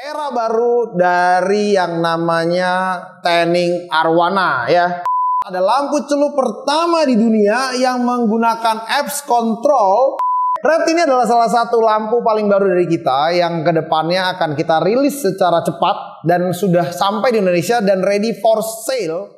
era baru dari yang namanya tanning arwana ya. Ada lampu celup pertama di dunia yang menggunakan apps control. Red ini adalah salah satu lampu paling baru dari kita yang kedepannya akan kita rilis secara cepat dan sudah sampai di Indonesia dan ready for sale.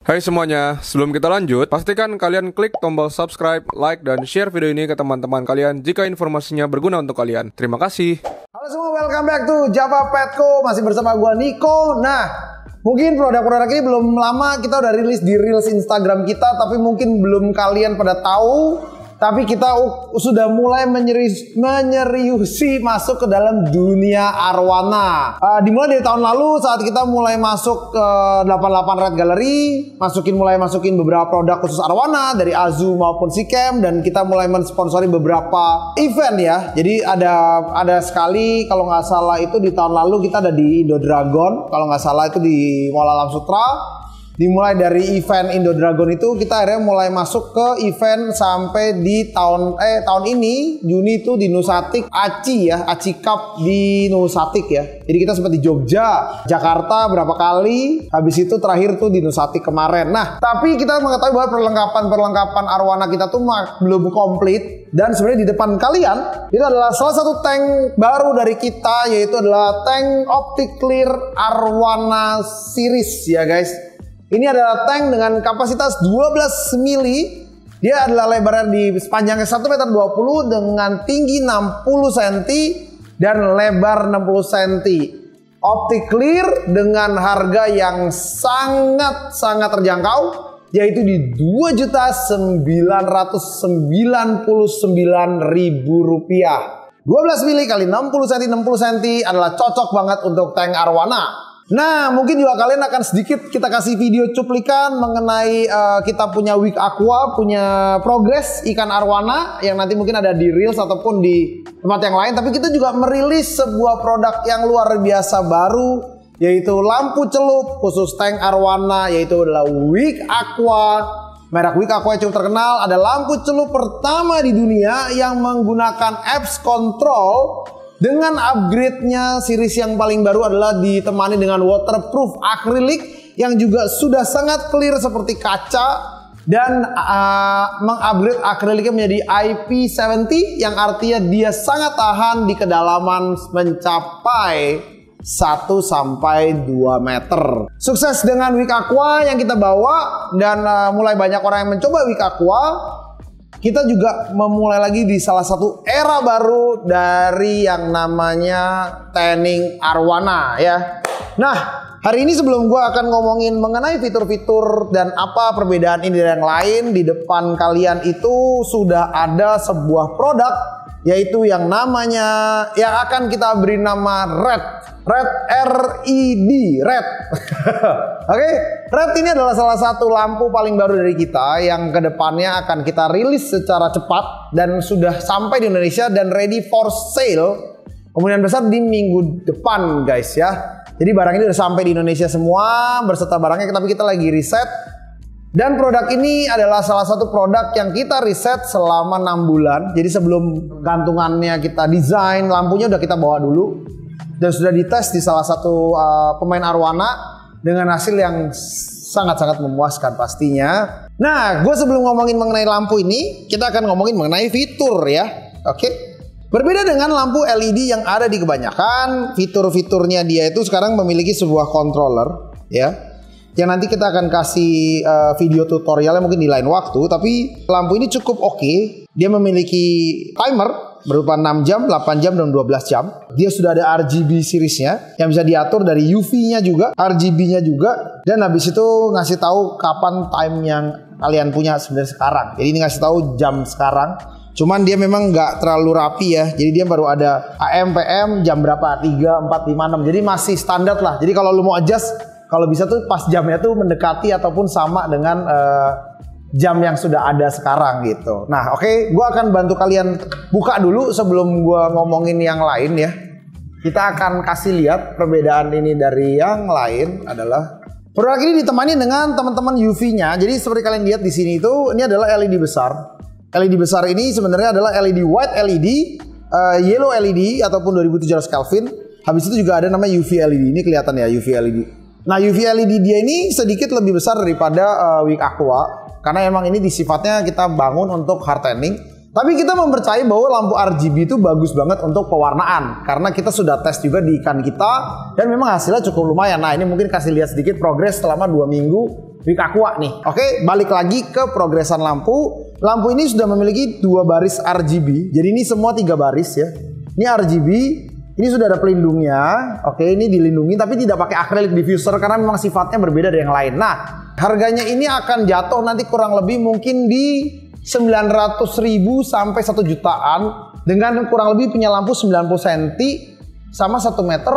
Hai semuanya, sebelum kita lanjut, pastikan kalian klik tombol subscribe, like, dan share video ini ke teman-teman kalian jika informasinya berguna untuk kalian. Terima kasih. Halo semua, welcome back to Java Petco. Masih bersama gua Niko. Nah, mungkin produk-produk ini belum lama kita udah rilis di Reels Instagram kita, tapi mungkin belum kalian pada tahu. Tapi kita sudah mulai menyeriusi masuk ke dalam dunia arwana. Dimulai dari tahun lalu saat kita mulai masuk ke 88 Red Gallery, mulai masukin beberapa produk khusus arwana dari Azu maupun Sikem, dan kita mulai mensponsori beberapa event ya. Jadi ada sekali kalau nggak salah itu di tahun lalu kita ada di Indo Dragon, kalau nggak salah itu di Mall Alam Sutra. Dimulai dari event Indo Dragon itu kita akhirnya mulai masuk ke event sampai di tahun ini Juni itu di Nusatik Aci Cup di Nusatik ya. Jadi kita sempat di Jogja, Jakarta berapa kali, habis itu terakhir tuh di Nusatik kemarin. Nah, tapi kita mengetahui bahwa perlengkapan arwana kita tuh belum komplit, dan sebenarnya di depan kalian itu adalah salah satu tank baru dari kita, yaitu adalah tank OptiClear Arwana Series ya guys. Ini adalah tank dengan kapasitas 12 mili. Dia adalah lebarnya di sepanjangnya 1,20 meter dengan tinggi 60 cm dan lebar 60 cm. OptiClear dengan harga yang sangat terjangkau, yaitu di Rp2.999.000. 12 mili kali 60 cm adalah cocok banget untuk tank arwana. Nah, mungkin juga kalian akan sedikit kita kasih video cuplikan mengenai kita punya Week Aqua, punya progres ikan arwana yang nanti mungkin ada di Reels ataupun di tempat yang lain. Tapi kita juga merilis sebuah produk yang luar biasa baru, yaitu lampu celup khusus tank arwana, yaitu adalah Week Aqua. Merek Week Aqua yang cukup terkenal, ada lampu celup pertama di dunia yang menggunakan apps control. Dengan upgrade-nya, series yang paling baru adalah ditemani dengan waterproof akrilik yang juga sudah sangat clear seperti kaca, dan mengupgrade akriliknya menjadi IP70 yang artinya dia sangat tahan di kedalaman mencapai 1-2 meter. Sukses dengan Week Aqua yang kita bawa, dan mulai banyak orang yang mencoba Week Aqua. Kita juga memulai lagi di salah satu era baru dari yang namanya tanning arwana ya. Nah, hari ini sebelum gua akan ngomongin mengenai fitur-fitur dan apa perbedaan ini dari yang lain, di depan kalian itu sudah ada sebuah produk, yaitu yang namanya, yang akan kita beri nama Red Red. Oke, Red ini adalah salah satu lampu paling baru dari kita yang kedepannya akan kita rilis secara cepat dan sudah sampai di Indonesia dan ready for sale kemungkinan besar di minggu depan guys ya. Jadi barang ini udah sampai di Indonesia semua berserta barangnya, tapi kita lagi riset. Dan produk ini adalah salah satu produk yang kita riset selama 6 bulan. Jadi sebelum gantungannya kita desain, lampunya udah kita bawa dulu. Dan sudah dites di salah satu pemain arwana dengan hasil yang sangat memuaskan pastinya. Nah, gue sebelum ngomongin mengenai lampu ini, kita akan ngomongin mengenai fitur ya. Oke. Berbeda dengan lampu LED yang ada di kebanyakan, fitur-fiturnya dia itu sekarang memiliki sebuah controller ya. Yang nanti kita akan kasih video tutorialnya mungkin di lain waktu. Tapi lampu ini cukup oke. Dia memiliki timer berupa 6 jam, 8 jam, dan 12 jam. Dia sudah ada RGB seriesnya yang bisa diatur dari UV-nya juga, RGB-nya juga, dan habis itu ngasih tahu kapan time yang kalian punya sebenarnya sekarang. Jadi ini ngasih tahu jam sekarang. Cuman dia memang nggak terlalu rapi ya. Jadi dia baru ada AM, PM, jam berapa, 3, 4, 5, 6. Jadi masih standar lah. Jadi kalau lu mau adjust, kalau bisa tuh pas jamnya tuh mendekati ataupun sama dengan jam yang sudah ada sekarang gitu. Nah, oke, gue akan bantu kalian buka dulu sebelum gue ngomongin yang lain ya. Kita akan kasih lihat perbedaan ini dari yang lain adalah Produk ini ditemani dengan teman-teman UV-nya. Jadi seperti kalian lihat di sini itu, ini adalah LED besar. LED besar ini sebenarnya adalah LED white LED, yellow LED ataupun 2700 Kelvin. Habis itu juga ada namanya UV LED. Ini kelihatan ya UV LED. Nah UV LED dia ini sedikit lebih besar daripada Wick Aqua karena emang ini sifatnya kita bangun untuk hard tanning. Tapi kita mempercayai bahwa lampu RGB itu bagus banget untuk pewarnaan karena kita sudah tes juga di ikan kita dan memang hasilnya cukup lumayan. Nah ini mungkin kasih lihat sedikit progres selama 2 minggu Wick Aqua nih. Oke, balik lagi ke progresan lampu. Lampu ini sudah memiliki 2 baris RGB. Jadi ini semua 3 baris ya. Ini RGB, ini sudah ada pelindungnya. Oke, ini dilindungi tapi tidak pakai acrylic diffuser karena memang sifatnya berbeda dari yang lain. Nah, harganya ini akan jatuh nanti kurang lebih mungkin di 900.000 sampai 1 jutaan dengan kurang lebih punya lampu 90 cm sama 1 meter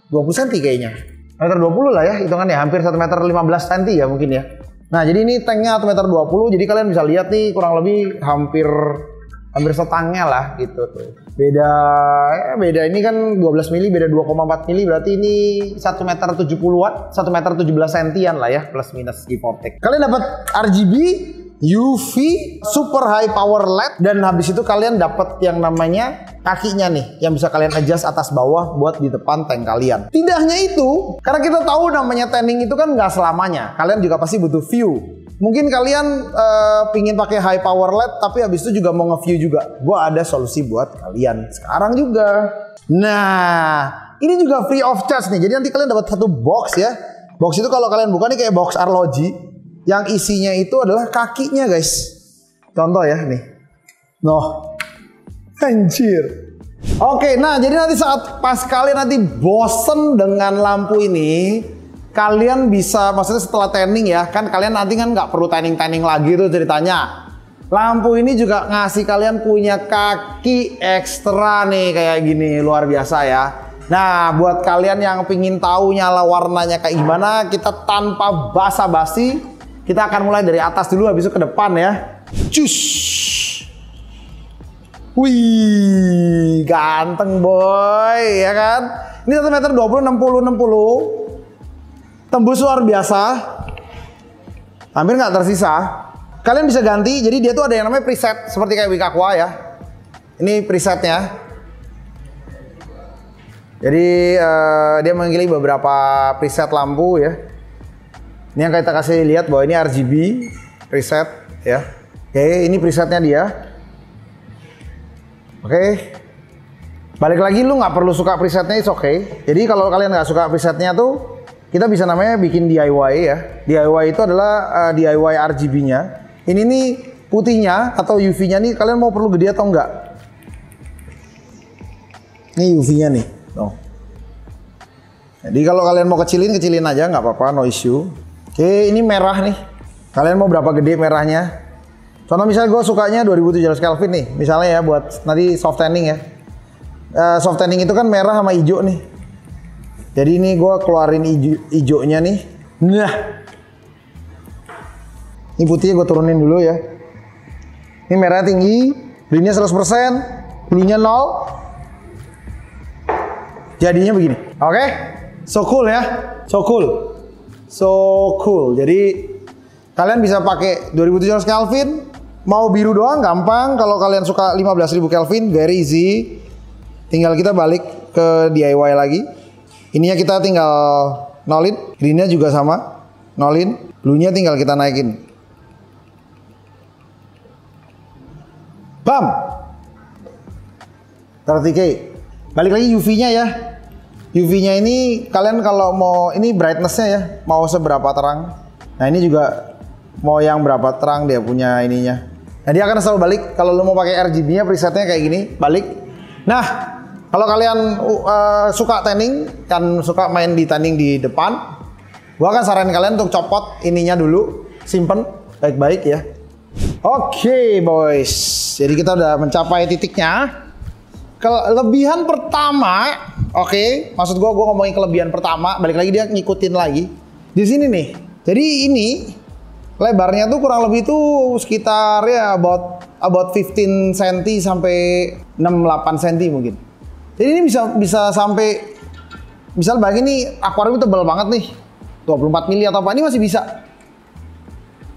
20 cm kayaknya. Meter 20 lah ya hitungannya, hampir 1 meter 15 cm ya mungkin ya. Nah jadi ini tanknya 1 meter 20, jadi kalian bisa lihat nih kurang lebih hampir setangnya lah gitu tuh. Beda ini kan 12 mili, beda 2,4 mili, berarti ini 1 meter 70-an, 1 meter 17 cm lah ya, plus minus give or take. Kalian dapat RGB, UV, super high power LED, dan habis itu kalian dapat yang namanya kakinya nih, yang bisa kalian adjust atas bawah buat di depan tank kalian. Tidak hanya itu, karena kita tahu namanya tanning itu kan nggak selamanya. Kalian juga pasti butuh view. Mungkin kalian pingin pakai high power LED, tapi habis itu juga mau nge-view juga. Gua ada solusi buat kalian sekarang juga. Nah, ini juga free of charge nih. Jadi nanti kalian dapat satu box ya. Box itu kalau kalian buka nih kayak box arloji. Yang isinya itu adalah kakinya guys. Contoh ya nih. Noh. Anjir. Oke, nah jadi nanti saat pas kalian nanti bosen dengan lampu ini, kalian bisa, maksudnya setelah tanning ya, kan kalian nanti kan nggak perlu tanning lagi tuh ceritanya. Lampu ini juga ngasih kalian punya kaki ekstra nih kayak gini, luar biasa ya. Nah, buat kalian yang pingin tahu nyala warnanya kayak gimana, kita tanpa basa-basi, kita akan mulai dari atas dulu, habis itu ke depan ya. Cus. Wih, ganteng boy, ya kan? Ini 1 meter 20, 60. Tembus luar biasa. Hampir nggak tersisa. Kalian bisa ganti, jadi dia tuh ada yang namanya preset, seperti kayak Wick Aqua ya. Ini presetnya. Jadi dia memiliki beberapa preset lampu ya. Ini yang kita kasih lihat bahwa ini RGB preset ya. Oke, ini presetnya dia. Oke. Balik lagi, lu nggak perlu suka presetnya, it's okay. Jadi kalau kalian nggak suka presetnya tuh, kita bisa namanya bikin DIY ya. DIY itu adalah DIY RGB-nya. Ini nih putihnya atau UV-nya nih, kalian mau perlu gede atau enggak? Ini UV-nya nih. Oh. Jadi kalau kalian mau kecilin aja, nggak apa-apa, no issue. Oke, ini merah nih. Kalian mau berapa gede merahnya? Contoh misalnya gue sukanya 2700 Kelvin nih, misalnya ya buat nanti soft tanning ya. Soft tanning itu kan merah sama hijau nih. Jadi ini gue keluarin hijaunya nih. Nah, ini putihnya gue turunin dulu ya. Ini merah tinggi, greennya 100%, bluenya 0. Jadinya begini. Oke, so cool ya, so cool. So cool. Jadi kalian bisa pakai 2700 Kelvin, mau biru doang gampang. Kalau kalian suka 15.000 Kelvin, very easy. Tinggal kita balik ke DIY lagi. Ininya kita tinggal nolin, greennya juga sama, nolin, bluenya tinggal kita naikin. Bam, 30K. Balik lagi UV-nya ya. UV-nya ini kalian kalau mau, ini brightness-nya ya, mau seberapa terang. Nah ini juga mau yang berapa terang dia punya ininya. Nah dia akan selalu balik. Kalau lo mau pakai RGB-nya presetnya kayak gini, balik. Nah kalau kalian suka tanning, kan suka main di tanning di depan, gua akan saranin kalian untuk copot ininya dulu, simpen baik-baik ya. Oke boys, jadi kita udah mencapai titiknya. Kelebihan pertama, oke, maksud gua ngomongin kelebihan pertama, balik lagi dia ngikutin lagi. Di sini nih, jadi ini lebarnya tuh kurang lebih tuh sekitar ya about 15 cm sampai 6-8 cm mungkin. Jadi ini bisa sampai, misal bagi nih akuarium tebal banget nih. 24 mili atau apa, ini masih bisa.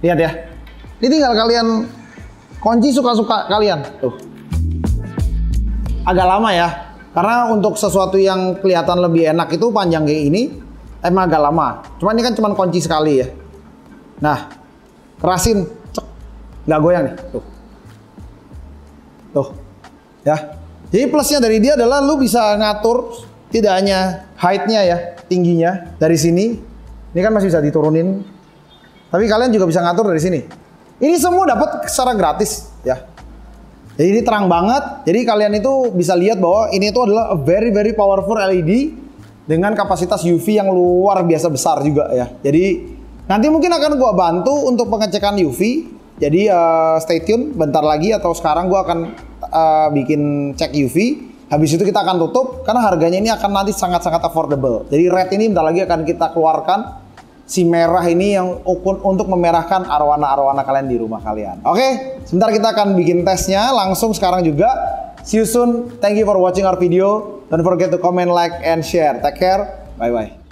Lihat ya. Ini tinggal kalian kunci suka-suka kalian. Tuh. Agak lama ya. Karena untuk sesuatu yang kelihatan lebih enak itu panjang kayak ini emang agak lama. Cuma ini kan cuma kunci sekali ya. Nah, kerasin, cek, nggak goyang nih. Tuh, ya. Jadi plusnya dari dia adalah lu bisa ngatur tidak hanya height-nya ya, tingginya dari sini. Ini kan masih bisa diturunin. Tapi kalian juga bisa ngatur dari sini. Ini semua dapat secara gratis ya. Jadi ini terang banget. Jadi kalian itu bisa lihat bahwa ini itu adalah a very powerful LED dengan kapasitas UV yang luar biasa besar juga ya. Jadi nanti mungkin akan gua bantu untuk pengecekan UV. Jadi stay tune bentar lagi atau sekarang gua akan bikin cek UV. Habis itu kita akan tutup karena harganya ini akan nanti sangat-sangat affordable. Jadi red ini bentar lagi akan kita keluarkan. Si merah ini yang untuk memerahkan arwana-arwana kalian di rumah kalian. Oke, sebentar kita akan bikin tesnya langsung sekarang juga. See you soon. Thank you for watching our video. Don't forget to comment, like, and share. Take care. Bye-bye.